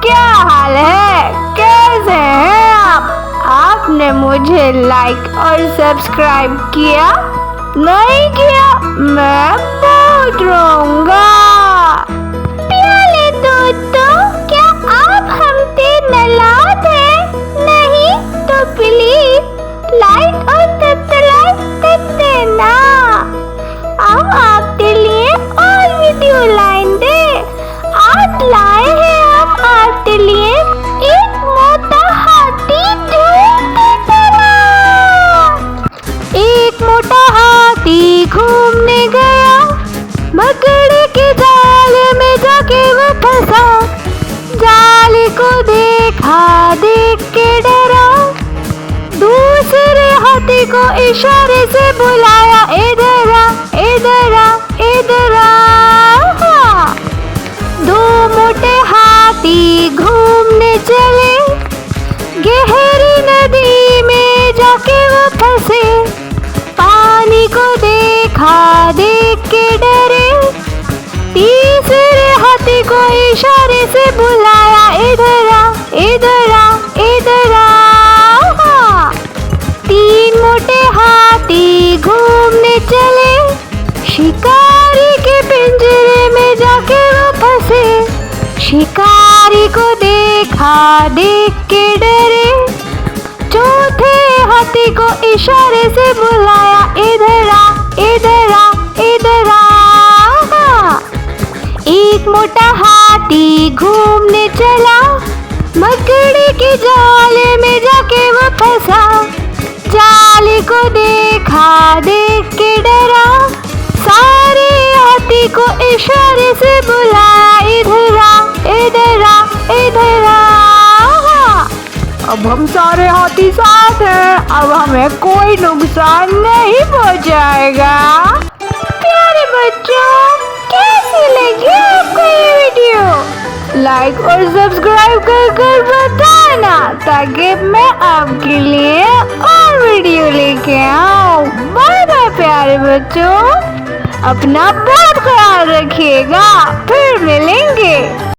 क्या हाल है? कैसे हैं आप? आपने मुझे लाइक और सब्सक्राइब किया? नहीं किया? मैं बहुत रोऊंगा। प्यारे दोस्तों, क्या आप हमसे नाराज हैं? नहीं तो प्लीज लाइक और सब्सक्राइब कर देना। हम आपके लिए और वीडियो लाएंगे। आज लाए हैं हम आपके लिए एक मोटा हाथी ढूंढने चला। एक मोटा हाथी घूमने गया, मकड़ी के जाल में जाके वो फंसा। जाल को देखा, देख के डरा, दूसरे हाथी को इशारे से बुलाया, इधर आ, इधर आ, इधर आ। दो मोटे हाथी घूमने चले, गहरी नदी में जाके वो फंसे। पानी को देखा, देख के डरे, तीसरे हाथी को इशारे से बुलाया, इधर आ, इधर आ, इधर आ। तीन मोटे हाथी घूमने चले, शिकारी के पिंजरे में जाके वो फंसे। शिकारी को देखा, देख के डरे, चौथे हाथी को इशारे से बुलाया, इधर आ, इधर आ, इधर आ। एक मोटा हाथी घूमने चला, मकड़ी के जाल में जाके वो फंसा। जाल को देखा, देख के डरा, सारे हाथी को इशारे से बुलाया, इधर आ, इधर आ, इधर आ। अब हम सारे हाथी साथ हैं, अब हमें कोई नुकसान नहीं पहुंचाएगा। प्यारे बच्चों, कैसी लगी आपको ये वीडियो? लाइक और सब्सक्राइब कर बताना, ताकि मैं आपके लिए और वीडियो लेके आऊं। बाय बाय प्यारे बच्चों, अपना बहुत ख्याल रखिएगा, फिर मिलेंगे।